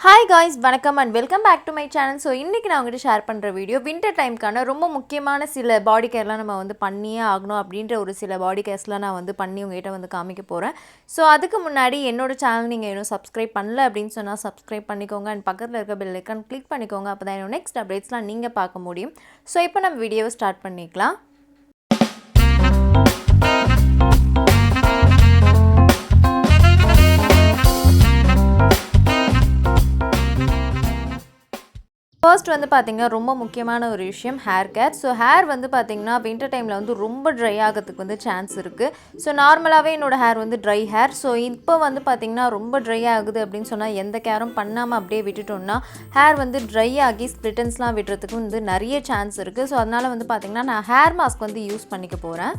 Hi guys, வணக்கம் and welcome back to my channel. So இன்னைக்கு நான் உங்ககிட்ட ஷேர் பண்ற வீடியோ வின்டர் டைம்க்கான ரொம்ப முக்கியமான சில பாடி கேர்லாம் நம்ம வந்து பண்ணியே ஆகணும் அப்படின்ற ஒரு சில பாடி கேர்ஸ்லாம் நான் வந்து பண்ணி உங்ககிட்ட வந்து காமிக்க போறேன். ஸோ அதுக்கு முன்னாடி என்னோட சேனல் நீங்கள் இன்னும் சப்ஸ்கிரைப் பண்ணல அப்படின்னு சொன்னால் சப்ஸ்கிரைப் பண்ணிக்கோங்க அண்ட் பக்கத்தில் இருக்க பெல் ஐக்கான் கிளிக் பண்ணிக்கோங்க. அப்போ தான் என்னோட நெக்ஸ்ட் அப்டேட்ஸ்லாம் நீங்கள் பார்க்க முடியும். ஸோ இப்போ நம்ம வீடியோவை ஸ்டார்ட் பண்ணிக்கலாம். ஃபர்ஸ்ட் வந்து பார்த்தீங்கன்னா ரொம்ப முக்கியமான ஒரு விஷயம் ஹேர் கேர். ஸோ ஹேர் வந்து பார்த்தீங்கன்னா வின்டர் டைமில் வந்து ரொம்ப ட்ரை ஆகிறதுக்கு வந்து சான்ஸ் இருக்குது. ஸோ நார்மலாகவே என்னோடய ஹேர் வந்து ட்ரை ஹேர். ஸோ இப்போ வந்து பார்த்திங்கன்னா ரொம்ப ட்ரை ஆகுது அப்படின்னு சொன்னால் எந்த கேரும் பண்ணாமல் அப்படியே விட்டுட்டோம்னா ஹேர் வந்து ட்ரை ஆகி ஸ்ப்ளிட்டன்ஸ்லாம் விடுறதுக்கு வந்து நிறைய சான்ஸ் இருக்குது. ஸோ அதனால் வந்து பார்த்திங்கன்னா நான் ஹேர் மாஸ்க் வந்து யூஸ் பண்ணிக்க போகிறேன்.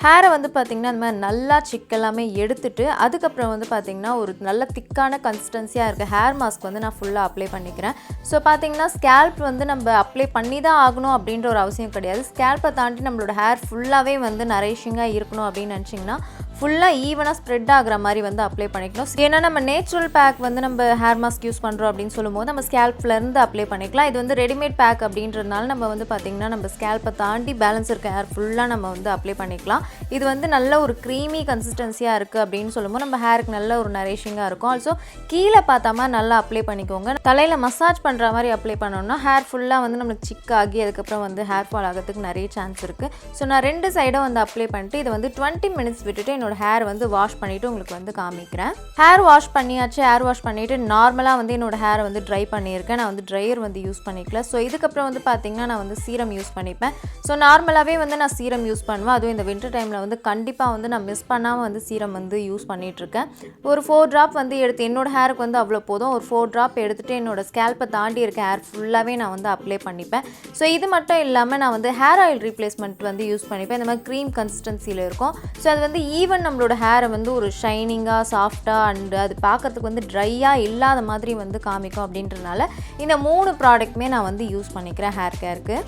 ஹேரை வந்து பார்த்திங்கன்னா அந்த மாதிரி நல்லா சிக்கெல்லாமே எடுத்துட்டு அதுக்கப்புறம் வந்து பார்த்திங்கன்னா ஒரு நல்ல திக்கான கன்சிஸ்டன்சியாக இருக்க ஹேர் மாஸ்க் வந்து நான் ஃபுல்லாக அப்ளை பண்ணிக்கிறேன். ஸோ பார்த்திங்கன்னா ஸ்கேல்ப் வந்து நம்ம அப்ளை பண்ணி தான் ஆகணும் அப்படின்ற ஒரு அவசியம் கிடையாது. ஸ்கேல்ப்பை தாண்டி நம்மளோட ஹேர் ஃபுல்லாகவே வந்து நரிஷிங்காக இருக்கணும் அப்படின்னு நினச்சிங்கன்னா ஃபுல்லாக ஈவனாக ஸ்ப்ரெட் ஆகிற மாதிரி வந்து அப்ளை பண்ணிக்கணும். ஏன்னா நம்ம நேச்சுரல் பேக் வந்து நம்ம ஹேர் மாஸ்க் யூஸ் பண்ணுறோம் அப்படின்னு சொல்லும்போது நம்ம ஸ்கேல்ப்லேருந்து அப்ளை பண்ணிக்கலாம். இது வந்து ரெடிமேட் பேக் அப்படின்றதுனால நம்ம வந்து பார்த்திங்கன்னா நம்ம ஸ்கேல்ப்பை தாண்டி பேலன்ஸ் இருக்க ஹேர் ஃபுல்லாக நம்ம வந்து அப்ளை பண்ணிக்கலாம். இது வந்து நல்ல ஒரு க்ரீமி கன்சிஸ்டன்சியாக இருக்குது அப்படின்னு சொல்லும்போது நம்ம ஹேருக்கு நல்ல ஒரு நரிஷிங்காக இருக்கும். ஆல்சோ கீழே பார்த்தாம நல்லா அப்ளை பண்ணிக்கோங்க. தலையில் மசாஜ் பண்ணுற மாதிரி அப்ளை பண்ணோம்னா ஹேர் ஃபுல்லாக வந்து நம்மளுக்கு சிக்காகி அதுக்கப்புறம் வந்து ஹேர் ஃபால் ஆகிறதுக்கு நிறைய சான்ஸ் இருக்குது. ஸோ நான் ரெண்டு சைடும் வந்து அப்ளை பண்ணிட்டு இதை வந்து 20 மினிட்ஸ் விட்டுட்டு என்னோட ஹேர் வந்து வாஷ் பண்ணிவிட்டு உங்களுக்கு வந்து காமிக்கிறேன். ஹேர் வாஷ் பண்ணியாச்சு. ஹேர் வாஷ் பண்ணிவிட்டு நார்மலாக வந்து என்னோடய ஹேரை வந்து ட்ரை பண்ணியிருக்கேன். நான் வந்து ட்ரையர் வந்து யூஸ் பண்ணிக்கல. ஸோ இதுக்கப்புறம் வந்து பார்த்திங்கன்னா நான் வந்து சீரம் யூஸ் பண்ணிப்பேன். ஸோ நார்மலாகவே வந்து நான் சீரம் யூஸ் பண்ணுவேன். அதுவும் இந்த வின்டர் டைமில் வந்து கண்டிப்பாக வந்து நான் மிஸ் பண்ணாமல் வந்து சீரம் வந்து யூஸ் பண்ணிகிட்ருக்கேன். ஒரு 4 ட்ராப் வந்து எடுத்து என்னோடய ஹேருக்கு வந்து அவ்வளோ போதும். ஒரு 4 ட்ராப் எடுத்துகிட்டு என்னோடய ஸ்கேல்ப்பை தாண்டி இருக்க ஹேர் ஃபுல்லாகவே நான் வந்து அப்ளை பண்ணிப்பேன். ஸோ இது மட்டும் இல்லாமல் நான் வந்து ஹேர் ஆயில் ரீப்ளேஸ்மெண்ட் வந்து யூஸ் பண்ணிப்பேன். இந்த மாதிரி க்ரீம் கன்சிஸ்டன்சியில் இருக்கும். ஸோ அது வந்து ஈவன் நம்மளோட ஹேரை வந்து ஒரு ஷைனிங்காக சாஃப்டாக அண்டு அது பார்க்கறதுக்கு வந்து ட்ரையாக இல்லாத மாதிரி வந்து காமிக்கும். அப்படின்றதுனால இந்த 3 ப்ராடக்ட்டுமே நான் வந்து யூஸ் பண்ணிக்கிறேன் ஹேர் கேருக்கு.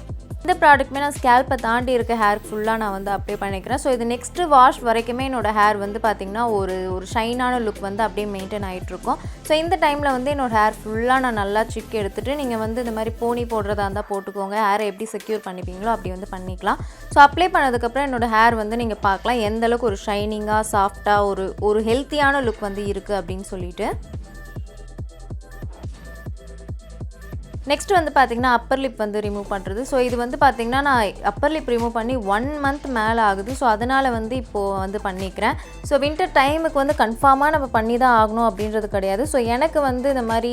இந்த ப்ராடக்ட்டுமே நான் ஸ்கேல்ப்பை தாண்டி இருக்க ஹேர் ஃபுல்லாக நான் வந்து அப்ளை பண்ணிக்கிறேன். ஸோ இது நெக்ஸ்ட்டு வாஷ் வரைக்குமே என்னோடய ஹேர் வந்து பார்த்திங்கன்னா ஒரு ஷைனான லுக் வந்து அப்படியே மெயின்டைன் ஆகிட்ருக்கும். ஸோ இந்த டைமில் வந்து என்னோடய ஹேர் ஃபுல்லாக நான் நல்லா சிக் எடுத்துகிட்டு நீங்கள் வந்து இந்த மாதிரி போனி போடுறதா இருந்தால் போட்டுக்கோங்க. ஹேரை எப்படி செக்யூர் பண்ணிப்பீங்களோ அப்படி வந்து பண்ணிக்கலாம். ஸோ அப்ளை பண்ணதுக்கப்புறம் என்னோடய ஹேர் வந்து நீங்கள் பார்க்கலாம் எந்த அளவுக்கு ஒரு ஷைனிங்காக சாஃப்டாக ஒரு ஹெல்த்தியான லுக் வந்து இருக்குது அப்படின்னு சொல்லிட்டு. நெக்ஸ்ட் வந்து பார்த்திங்கன்னா அப்பர் லிப் வந்து ரிமூவ் பண்ணுறது. ஸோ இது வந்து பார்த்திங்கன்னா நான் அப்பர் லிப் ரிமூவ் பண்ணி 1 மந்த் மேலே ஆகுது. ஸோ அதனால் வந்து இப்போது வந்து பண்ணிக்கிறேன். ஸோ வின்டர் டைமுக்கு வந்து கன்ஃபார்மாக நம்ம பண்ணி தான் ஆகணும் அப்படின்றது கிடையாது. ஸோ எனக்கு வந்து இந்த மாதிரி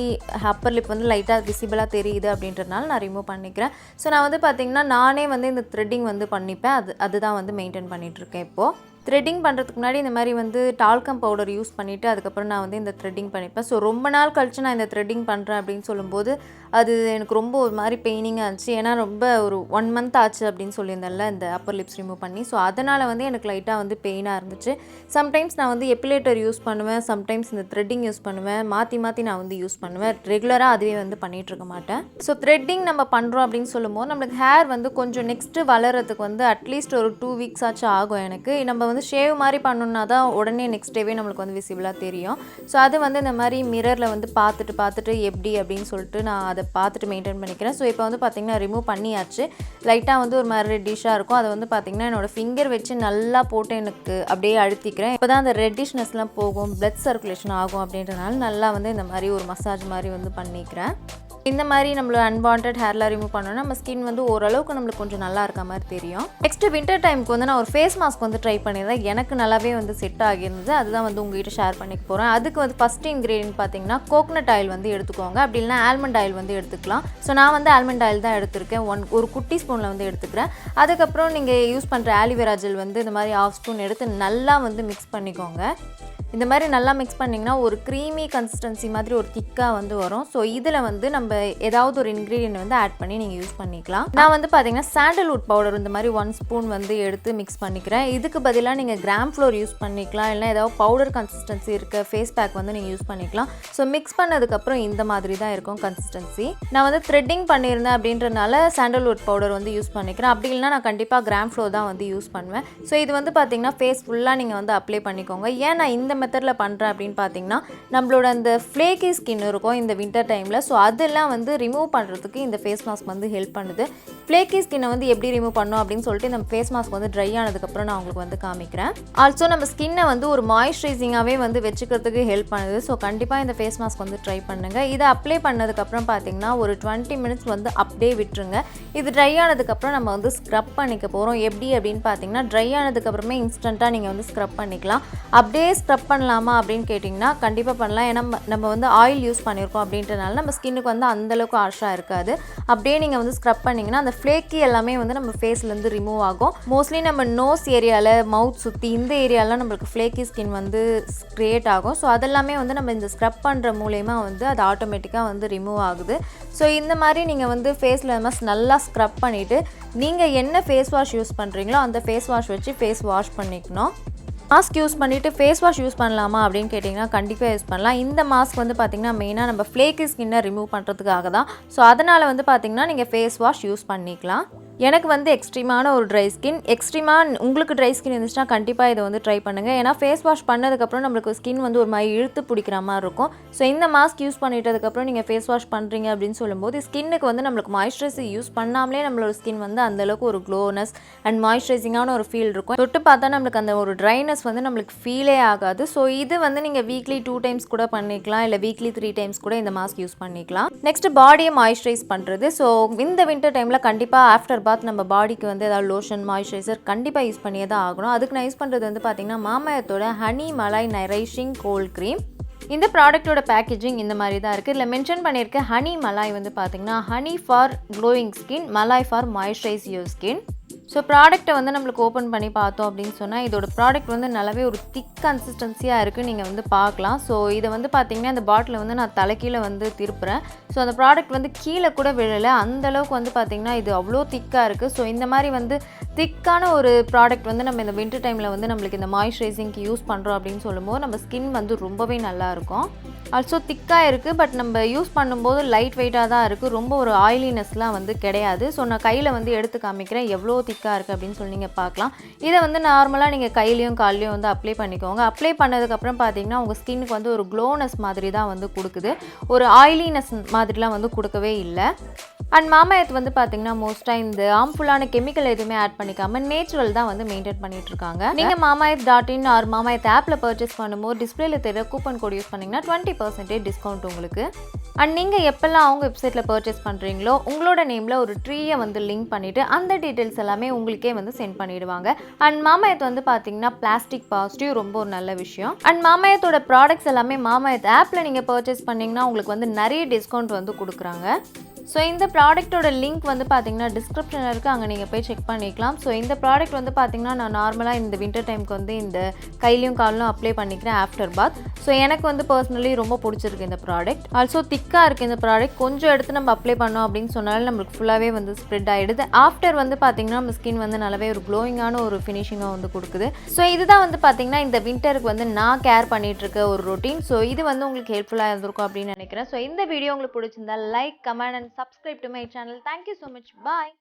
அப்பர் லிப் வந்து லைட்டாக விசிபிளாக தெரியுது அப்படின்றதுனால நான் ரிமூவ் பண்ணிக்கிறேன். ஸோ நான் வந்து பார்த்திங்கன்னா நானே வந்து இந்த த்ரெட்டிங் வந்து பண்ணிப்பேன். அதுதான் வந்து மெயின்டைன் பண்ணிகிட்ருக்கேன் இப்போது. த்ரெட்டிங் பண்ணுறதுக்கு முன்னாடி இந்த மாதிரி வந்து டால்கம் பவுடர் யூஸ் பண்ணிவிட்டு அதுக்கப்புறம் நான் வந்து இந்த த்ரெட்டிங் பண்ணிப்பேன். ஸோ ரொம்ப நாள் கழிச்சு நான் இந்த த்ரெட்டிங் பண்ணுறேன் அப்படின்னு சொல்லும்போது அது எனக்கு ரொம்ப ஒரு மாதிரி பெயினிங்காக இருந்துச்சு. ஏன்னா ரொம்ப ஒரு 1 மந்த் ஆச்சு அப்படின்னு சொல்லியிருந்தேன்ல இந்த அப்பர் லிப்ஸ் ரிமூவ் பண்ணி. ஸோ அதனால் வந்து எனக்கு லைட்டாக வந்து பெயினாக இருந்துச்சு. சம்டைம்ஸ் நான் வந்து எப்பிலேட்டர் யூஸ் பண்ணுவேன், சம்டைம்ஸ் இந்த த்ரெட்டிங் யூஸ் பண்ணுவேன். மாற்றி நான் வந்து யூஸ் பண்ணுவேன். ரெகுலராக அதுவே வந்து பண்ணிகிட்ருக்க மாட்டேன். ஸோ த்ரெட்டிங் நம்ம பண்ணுறோம் அப்படின்னு சொல்லும்போது நம்மளுக்கு ஹேர் வந்து கொஞ்சம் நெக்ஸ்ட்டு வளர்கிறதுக்கு வந்து அட்லீஸ்ட் ஒரு 2 வீக்ஸ் ஆச்சு ஆகும் எனக்கு. நம்ம வந்து ஷேவ் மாதிரி பண்ணணுன்னா தான் உடனே நெக்ஸ்ட் டேவே நம்மளுக்கு வந்து விசிபிளாக தெரியும். ஸோ அது வந்து இந்த மாதிரி மிரரில் வந்து பார்த்துட்டு எப்படி அப்படின்னு சொல்லிட்டு நான் அதை பார்த்துட்டு மெயின்டைன் பண்ணிக்கிறேன். ஸோ இப்போ வந்து பார்த்திங்கன்னா ரிமூவ் பண்ணியாச்சு. லைட்டாக வந்து ஒரு மாதிரி ரெட்டிஷாக இருக்கும். அதை வந்து பார்த்திங்கன்னா என்னோடய ஃபிங்கர் வச்சு நல்லா போட்டு எனக்கு அப்படியே அழுத்திக்கிறேன். இப்போ தான் அந்த ரெட்டிஷ்னஸ்லாம் போகும், பிளட் சர்க்குலேஷன் ஆகும் அப்படின்றனால நல்லா வந்து இந்த மாதிரி ஒரு மசாஜ் மாதிரி வந்து பண்ணிக்கிறேன். இந்த மாதிரி நம்மளோட அன்வான்ட் ஹேர்லாம் ரிமூவ் பண்ணோன்னா நம்ம ஸ்கின் வந்து ஓரளவுக்கு நம்மளுக்கு கொஞ்சம் நல்லா இருக்க மாதிரி தெரியும். நெக்ஸ்ட்டு வின்டர் டைமுக்கு வந்து நான் ஒரு ஃபேஸ் மாஸ்க் வந்து ட்ரை பண்ணியிருந்தேன். எனக்கு நல்லாவே வந்து செட் ஆகியிருந்தது. அதுதான் வந்து உங்கள்கிட்ட ஷேர் பண்ணிக்க போகிறேன். அதுக்கு வந்து ஃபஸ்ட் இன்க்ரீடியன்ட் பார்த்திங்கன்னா கோகனட் ஆயில் வந்து எடுத்துக்கோங்க. அப்படி இல்லைனா ஆல்மண்ட் ஆயில் வந்து எடுத்துக்கலாம். ஸோ நான் வந்து ஆல்மண்ட் ஆயில் தான் எடுத்திருக்கேன். ஒரு குட்டி ஸ்பூனில் வந்து எடுத்துக்கிறேன். அதுக்கப்புறம் நீங்கள் யூஸ் பண்ணுற ஆலிவேரா ஜெல் வந்து இந்த மாதிரி 1/2 ஸ்பூன் எடுத்து நல்லா வந்து மிக்ஸ் பண்ணிக்கோங்க. இந்த மாதிரி நல்லா மிக்ஸ் பண்ணிங்கன்னா ஒரு க்ரீமி கன்சிஸ்டன்சி மாதிரி ஒரு திக்காக வந்து வரும். ஸோ இதில் வந்து நம்ம ஏதாவது ஒரு இன்க்ரீடியன்ட் வந்து ஆட் பண்ணி நீங்கள் யூஸ் பண்ணிக்கலாம். நான் வந்து பார்த்தீங்கன்னா சாண்டல்வுட் பவுடர் இந்த மாதிரி 1 ஸ்பூன் வந்து எடுத்து மிக்ஸ் பண்ணிக்கிறேன். இதுக்கு பதிலாக நீங்கள் கிராம் ஃப்ளோர் யூஸ் பண்ணிக்கலாம். இல்லை ஏதாவது பவுடர் கன்சிஸ்டன்சி இருக்க ஃபேஸ் பேக் வந்து நீங்கள் யூஸ் பண்ணிக்கலாம். ஸோ மிக்ஸ் பண்ணதுக்கப்புறம் இந்த மாதிரி தான் இருக்கும் கன்சிஸ்டன்சி. நான் வந்து த்ரெட்டிங் பண்ணியிருந்தேன் அப்படின்றனால சாண்டல்வுட் பவுடர் வந்து யூஸ் பண்ணிக்கிறேன். அப்படி இல்லைனா நான் கண்டிப்பாக கிராம் ஃப்ளோர் தான் வந்து யூஸ் பண்ணுவேன். ஸோ இது வந்து பார்த்தீங்கன்னா ஃபேஸ் ஃபுல்லாக நீங்கள் வந்து அப்ளை பண்ணிக்கோங்க. ஏன் நான் இந்த மெத்தடில் பண்ணுறேன் அப்படின்னு பார்த்தீங்கன்னா நம்மளோட அந்த ஃப்ளேக்கி ஸ்கின் இருக்கும் இந்த வின்டர் டைமில். ஸோ அதெல்லாம் வந்து ரிமூவ் பண்ணுறதுக்கு இந்த ஃபேஸ் மாஸ்க் வந்து ஹெல்ப் பண்ணுது. ஃப்ளேக்கி ஸ்கின்னை வந்து எப்படி ரிமூவ் பண்ணணும் அப்படின்னு சொல்லிட்டு நம்ம ஃபேஸ் மாஸ்க் வந்து ட்ரை ஆனதுக்கப்புறம் நான் உங்களுக்கு வந்து காமிக்கிறேன். ஆல்சோ நம்ம ஸ்கின்னை வந்து ஒரு மாய்ஸ்சரைசிங்காகவே வந்து வச்சுக்கிறதுக்கு ஹெல்ப் பண்ணுது. ஸோ கண்டிப்பாக இந்த ஃபேஸ் மாஸ்க் வந்து ட்ரை பண்ணுங்கள். இதை அப்ளை பண்ணதுக்கப்புறம் பார்த்தீங்கன்னா ஒரு 20 மினிட்ஸ் வந்து அப்படியே விட்டுருங்க. இது ட்ரை ஆனதுக்கப்புறம் நம்ம வந்து ஸ்க்ரப் பண்ணிக்க போகிறோம். எப்படி அப்படின்னு பார்த்தீங்கன்னா ட்ரை ஆனதுக்கப்புறமே இன்ஸ்டண்ட்டாக நீங்கள் வந்து ஸ்க்ரப் பண்ணிக்கலாம். அப்படியே ஸ்க்ரப் பண்ணலாமா அப்படின்னு கேட்டிங்கன்னா கண்டிப்பாக பண்ணலாம். ஏன்னா நம்ம வந்து ஆயில் யூஸ் பண்ணியிருக்கோம் அப்படின்றனால நம்ம ஸ்கின்னுக்கு வந்து அந்தளவுக்கு ஹார்ஷாக இருக்காது. அப்படியே நீங்கள் வந்து ஸ்க்ரப் பண்ணிங்கன்னா அந்த ஃப்ளேக்கி எல்லாமே வந்து நம்ம ஃபேஸ்லேருந்து ரிமூவ் ஆகும். மோஸ்ட்லி நம்ம நோஸ் ஏரியாவில், மவுத் சுற்றி இந்த ஏரியாலாம் நம்மளுக்கு ஃப்ளேக்கி ஸ்கின் வந்து க்ரியேட் ஆகும். ஸோ அதெல்லாமே வந்து நம்ம இந்த ஸ்க்ரப் பண்ணுற மூலயமா வந்து அது ஆட்டோமேட்டிக்காக வந்து ரிமூவ் ஆகுது. ஸோ இந்த மாதிரி நீங்கள் வந்து ஃபேஸில் நல்லா ஸ்க்ரப் பண்ணிவிட்டு நீங்கள் என்ன ஃபேஸ் வாஷ் யூஸ் பண்ணுறீங்களோ அந்த ஃபேஸ் வாஷ் வச்சு ஃபேஸ் வாஷ் பண்ணிக்கணும். மாஸ்க் யூஸ் பண்ணிவிட்டு ஃபேஸ் வாஷ் யூஸ் பண்ணலாமா அப்படின்னு கேட்டிங்கன்னா கண்டிப்பாக யூஸ் பண்ணலாம். இந்த மாஸ்க் வந்து பார்த்திங்கன்னா மெயினாக நம்ம ஃப்ளேக்கி ஸ்கின்னை ரிமூவ் பண்ணுறதுக்காக தான். ஸோ அதனால் வந்து பார்த்திங்கன்னா நீங்கள் ஃபேஸ் வாஷ் யூஸ் பண்ணிக்கலாம். எனக்கு வந்து எக்ஸ்ட்ரீமான ஒரு ட்ரை ஸ்கின். உங்களுக்கு ட்ரை ஸ்கின் இருந்துச்சுன்னா கண்டிப்பாக இதை வந்து ட்ரை பண்ணுங்கள். ஏன்னா ஃபேஸ் வாஷ் பண்ணதுக்கப்புறம் நம்மளுக்கு ஸ்கின் வந்து ஒரு மாதிரி இழுத்து பிடிக்கிற மாதிரி இருக்கும். ஸோ இந்த மாஸ்க் யூஸ் பண்ணிட்டதுக்கப்புறம் நீங்கள் ஃபேஸ் வாஷ் பண்ணுறீங்க அப்படின்னு சொல்லும்போது ஸ்கின்னுக்கு வந்து நம்மளுக்கு மாய்ஸ்சரைசர் யூஸ் பண்ணாமலே நம்மளோட ஸ்கின் வந்து அந்தளவுக்கு ஒரு க்ளோனஸ் அண்ட் மாய்ஸ்சரைசிங்கான ஒரு ஃபீல் இருக்கும். தொட்டு பார்த்தா நம்மளுக்கு அந்த ஒரு ட்ரைனஸ் வந்து நம்மளுக்கு ஃபீலே ஆகாது. ஸோ இது வந்து நீங்கள் வீக்லி 2 டைம்ஸ் கூட பண்ணிக்கலாம், இல்லை வீக்லி 3 டைம்ஸ் கூட இந்த மாஸ்க் யூஸ் பண்ணிக்கலாம். நெக்ஸ்ட் பாடியை மாய்ஸ்சரைஸ் பண்ணுறது. ஸோ இந்த வின்டர் டைமில் கண்டிப்பாக ஆஃப்டர் பாத் நம்ம பாடிக்கு வந்து ஏதாவது லோஷன், மாய்ஸ்சரைசர் கண்டிப்பாக யூஸ் பண்ணியே தான் ஆகணும். அதுக்கு நான் யூஸ் பண்ணுறது வந்து பார்த்திங்கன்னா மாமாயத்தோட honey malai nourishing cold cream. இந்த ப்ராடக்ட்டோட பேக்கேஜிங் இந்த மாதிரி தான் இருக்குது. இதில் மென்ஷன் பண்ணியிருக்க ஹனி மலாய் வந்து பார்த்திங்கன்னா honey for glowing skin, malai for moisturize your skin. So ப்ராடக்ட்டை வந்து நம்மளுக்கு ஓப்பன் பண்ணி பார்த்தோம் அப்படின்னு சொன்னால் இதோட ப்ராடக்ட் வந்து நல்லாவே ஒரு திக் கன்சிஸ்டன்சியாக இருக்குது. நீங்கள் வந்து பார்க்கலாம். ஸோ இதை வந்து பார்த்திங்கன்னா இந்த பாட்டிலை வந்து நான் தலைக்கீழே வந்து திருப்புறேன். ஸோ அந்த ப்ராடக்ட் வந்து கீழே கூட விழலை. அந்தளவுக்கு வந்து பார்த்திங்கன்னா இது அவ்வளோ திக்காக இருக்குது. ஸோ இந்த மாதிரி வந்து திக்கான ஒரு ப்ராடக்ட் வந்து நம்ம இந்த வின்டர் டைமில் வந்து நம்மளுக்கு இந்த மாய்ஸ்சரைசிங்க்கு யூஸ் பண்ணுறோம் அப்படின்னு சொல்லும்போது நம்ம ஸ்கின் வந்து ரொம்பவே நல்லாயிருக்கும். ஆல்சோ திக்காக இருக்குது. பட் நம்ம யூஸ் பண்ணும்போது லைட் வெயிட்டாக தான் இருக்குது. ரொம்ப ஒரு ஆயிலினஸ்லாம் வந்து கிடையாது. ஸோ நான் கையில் வந்து எடுத்து காமிக்கிறேன் எவ்வளோ திக்காக இருக்குது அப்படின்னு சொல்லி நீங்கள் பார்க்கலாம். இதை வந்து நார்மலாக நீங்கள் கையிலையும் கால்லையும் வந்து அப்ளை பண்ணிக்கோங்க. அப்ளை பண்ணதுக்கப்புறம் பார்த்தீங்கன்னா உங்கள் ஸ்கின்னுக்கு வந்து ஒரு க்ளோனஸ் மாதிரி தான் வந்து கொடுக்குது. ஒரு ஆயிலினஸ் மாதிரிலாம் வந்து கொடுக்கவே இல்லை. அண்ட் மாமாயத் வந்து பார்த்திங்கன்னா மோஸ்ட்டாக இந்த ஹார்ம்ஃபுல்லான கெமிக்கல் எதுவுமே ஆட் பண்ணிக்காமல் நேச்சுரல் தான் வந்து மெயின்டைன் பண்ணிட்டு இருக்காங்க. நீங்கள் mamayat.in ஆர் மாமாயத் ஆப்பில் பர்ச்சேஸ் பண்ணும்போது டிஸ்பிளேல தெரிய கூப்பன் கோட் யூஸ் பண்ணிங்கன்னா 20% டிஸ்கவுண்ட் உங்களுக்கு. அண்ட் நீங்கள் எப்போல்லாம் அவங்க வெப்சைட்டில் பர்ச்சேஸ் பண்ணுறீங்களோ உங்களோட நேமில் ஒரு ட்ரீயை வந்து லிங்க் பண்ணிவிட்டு அந்த டீட்டெயில்ஸ் எல்லாமே உங்களுக்கே வந்து சென்ட் பண்ணிவிடுவாங்க. அண்ட் மாமாயத் வந்து பார்த்திங்கன்னா பிளாஸ்டிக் பாசிட்டிவ், ரொம்ப ஒரு நல்ல விஷயம். அண்ட் மாமாயத்தோட ப்ராடக்ட்ஸ் எல்லாமே மாமாயத் ஆப்பில் நீங்கள் பர்ச்சேஸ் பண்ணிங்கன்னா உங்களுக்கு வந்து நிறைய டிஸ்கவுண்ட் வந்து கொடுக்குறாங்க. ஸோ இந்த ப்ராடக்ட்டோட லிங்க் வந்து பார்த்திங்கன்னா டிஸ்கிரிப்ஷனில் இருக்குது, அங்கே நீங்கள் போய் செக் பண்ணிக்கலாம். ஸோ இந்த ப்ராடக்ட் வந்து பார்த்திங்கன்னா நான் நார்மலாக இந்த வின்டர் டைமுக்கு வந்து இந்த கையிலையும் காலிலும் அப்ளை பண்ணிக்கிறேன் ஆஃப்டர் பாத். ஸோ எனக்கு வந்து பர்சனலி ரொம்ப பிடிச்சிருக்கு இந்த ப்ராடக்ட். ஆல்சோ திக்காக இருக்குது இந்த ப்ராடக்ட். கொஞ்சம் எடுத்து நம்ம அப்ளை பண்ணோம் அப்படின்னு சொன்னாலும் நம்மளுக்கு ஃபுல்லாகவே வந்து ஸ்ப்ரெட் ஆகிடுது. ஆஃப்டர் வந்து பார்த்திங்கன்னா நம்ம ஸ்கின் வந்து நல்லாவே ஒரு க்ளோயிங்கான ஒரு ஃபினிஷிங்காக வந்து கொடுக்குது. ஸோ இதுதான் வந்து பார்த்திங்கன்னா இந்த வின்டருக்கு வந்து நான் கேர் பண்ணிகிட்ருக்க ஒரு ரொட்டீன். ஸோ இது வந்து உங்களுக்கு ஹெல்ப்ஃபுல்லாக இருந்திருக்கும் அப்படின்னு நினைக்கிறேன். ஸோ இந்த வீடியோ உங்களுக்கு பிடிச்சிருந்தா like, comment and subscribe to my channel. Thank you so much. Bye.